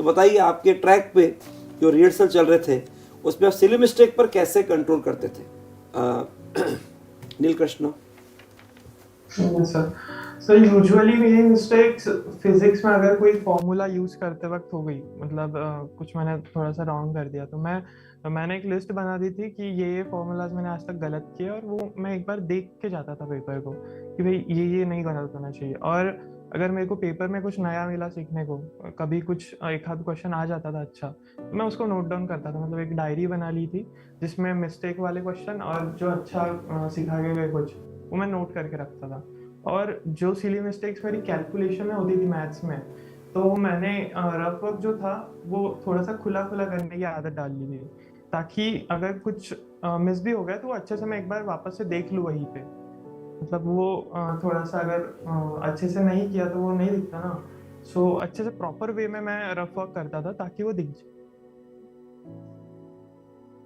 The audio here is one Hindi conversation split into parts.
बताइए आपके ट्रैक पे जो रिहर्सल चल रहे थे उसमें आप सिली मिस्टेक पर कैसे कंट्रोल करते थे? नील कृष्ण। सर सर यूजुअली मेरी मिस्टेक्स फिजिक्स में अगर कोई फॉर्मूला यूज करते वक्त हो गई, मतलब कुछ मैंने थोड़ा सा रॉन्ग कर दिया, तो मैंने एक लिस्ट बना दी थी कि ये फॉर्मूलाज मैंने आज तक गलत किए, और वो मैं एक बार देख के जाता था पेपर को कि भाई ये नहीं गलत होना चाहिए। और अगर मेरे को पेपर में कुछ नया मिला सीखने को, कभी कुछ एक आध क्वेश्चन आ जाता था अच्छा, तो मैं उसको नोट डाउन करता था। मतलब एक डायरी बना ली थी जिसमें मिस्टेक वाले क्वेश्चन और जो अच्छा सिखा के गए कुछ, वो मैं नोट करके रखता था। और जो सिली मिस्टेक्स मेरी कैलकुलेशन में होती थी मैथ्स में, तो मैंने रफ वर्क जो था वो थोड़ा सा खुला खुला करने की आदत डाल ली थी, ताकि अगर कुछ मिस भी हो गया तो वो अच्छे से मैं एक बार वापस से देख लूँ वहीं पे। मतलब वो थोड़ा सा अगर अच्छे से नहीं किया तो वो नहीं दिखता ना। सो अच्छे से प्रॉपर वे में मैं रफ वर्क करता था ताकि वो दिख जाए।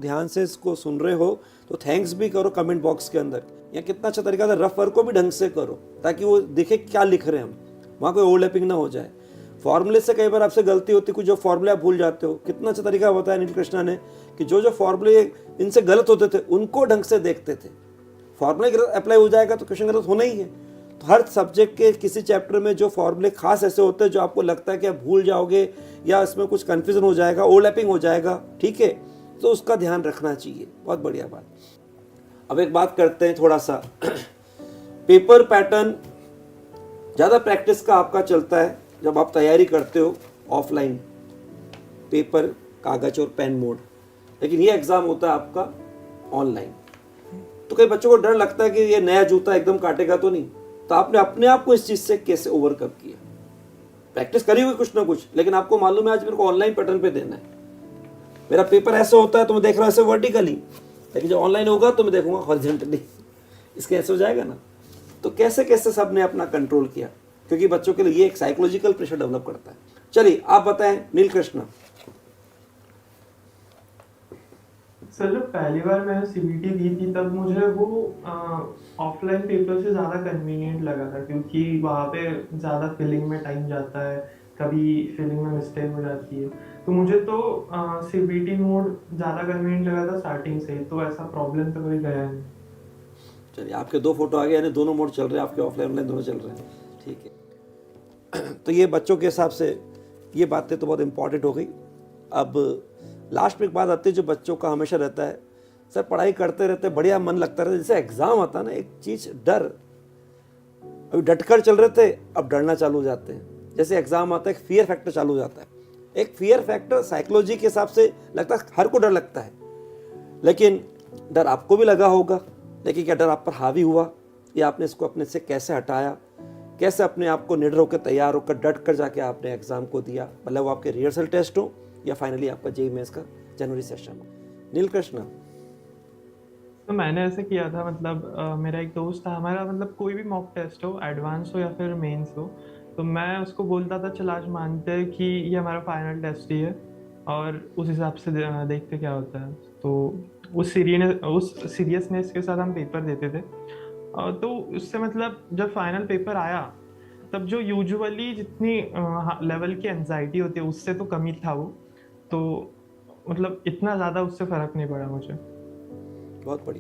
ध्यान से इसको सुन रहे हो तो थैंक्स भी करो कमेंट बॉक्स के अंदर, या कितना अच्छा तरीका था, रफ वर्क को भी ढंग से करो ताकि वो दिखे क्या लिख रहे हैं हम, वहाँ कोई ओवरलैपिंग ना हो जाए। फॉर्मूले से कई बार आपसे गलती होती है, कुछ जो फॉर्मूले आप भूल जाते हो। कितना अच्छा तरीका बताया नील कृष्णा ने कि जो जो फॉर्मूले इनसे गलत होते थे उनको ढंग से देखते थे। फॉर्मूले गलत अप्लाई हो जाएगा तो क्वेश्चन गलत होना ही है। तो हर सब्जेक्ट के किसी चैप्टर में जो फॉर्मूले खास ऐसे होते हैं जो आपको लगता है कि आप भूल जाओगे या इसमें कुछ कन्फ्यूजन हो जाएगा, ओवरलैपिंग हो जाएगा, ठीक है, तो उसका ध्यान रखना चाहिए। बहुत बढ़िया बात। अब एक बात करते हैं थोड़ा सा पेपर पैटर्न ज़्यादा प्रैक्टिस का आपका चलता है जब आप तैयारी करते हो ऑफलाइन, पेपर कागज और पेन मोड, लेकिन ये एग्ज़ाम होता है आपका ऑनलाइन। तो कई बच्चों को डर लगता है कि ये नया जूता एकदम काटेगा तो नहीं, तो आपने अपने आप को इस चीज़ से कैसे ओवरकम किया? प्रैक्टिस करी हुई कुछ ना कुछ, लेकिन आपको मालूम है आज मेरे को ऑनलाइन पैटर्न पे देना है, मेरा पेपर ऐसे होता है तो मैं देख रहा हूँ ऐसे वर्टिकली, लेकिन जब ऑनलाइन होगा तो मैं देखूंगा हॉरिजॉन्टली। इसके ऐसे हो जाएगा ना। तो कैसे कैसे सब ने अपना कंट्रोल किया, क्योंकि बच्चों के लिए ये एक साइकोलॉजिकल प्रेशर डेवलप करता है। चलिए आप बताएं नील कृष्ण। सर जब पहली बार मैंने सीबीटी दी थी तब मुझे वो ऑफलाइन पेपर से ज़्यादा कन्वीनियंट लगा था, क्योंकि वहाँ पे ज़्यादा फिलिंग में टाइम जाता है, कभी फिलिंग में मिस्टेक हो जाती है। तो मुझे तो सीबीटी मोड ज़्यादा कन्वीनियंट लगा था स्टार्टिंग से ही, तो ऐसा प्रॉब्लम तो कभी गया नहीं। चलिए आपके दो फोटो आ गए, यानी दोनों मोड चल रहे हैं आपके, ऑफलाइन ऑनलाइन दोनों चल रहे हैं, ठीक है। तो ये बच्चों के हिसाब से ये बातें तो बहुत इंपॉर्टेंट हो गई। अब लास्ट में एक बात आती है जो बच्चों का हमेशा रहता है, सर पढ़ाई करते रहते बढ़िया मन लगता रहता है, जैसे एग्जाम आता है ना एक चीज़ डर, अभी डटकर चल रहे थे अब डरना चालू हो जाते हैं। जैसे एग्जाम आता है एक फियर फैक्टर चालू हो जाता है। एक फियर फैक्टर साइकोलॉजी के हिसाब से लगता है हर को डर लगता है, लेकिन डर आपको भी लगा होगा, लेकिन क्या डर आप पर हावी हुआ या आपने इसको अपने से कैसे हटाया, कैसे अपने आप को निडर होकर तैयार होकर डट कर जाके आपने एग्जाम को दिया, मतलब वो आपके रिहर्सल टेस्ट हो या फाइनली आपका जेईई मेंस का जनवरी सेशन हो। नील कृष्ण। तो मैंने ऐसे किया था, मतलब मेरा एक दोस्त था, हमारा मतलब कोई भी मॉक टेस्ट हो, एडवांस हो या फिर मेंस हो, तो मैं उसको बोलता था चल आज मानते हैं कि ये हमारा फाइनल टेस्ट ही है, और उस हिसाब से देखते क्या होता है। तो उस सीरियसनेस के साथ हम पेपर देते थे। तो उससे मतलब जब फाइनल पेपर आया तब जो यूजुअली जितनी लेवल की एंजाइटी होती है उससे तो कम ही था वो। तो मतलब इतना ज़्यादा उससे फ़र्क नहीं पड़ा मुझे। बहुत बढ़िया।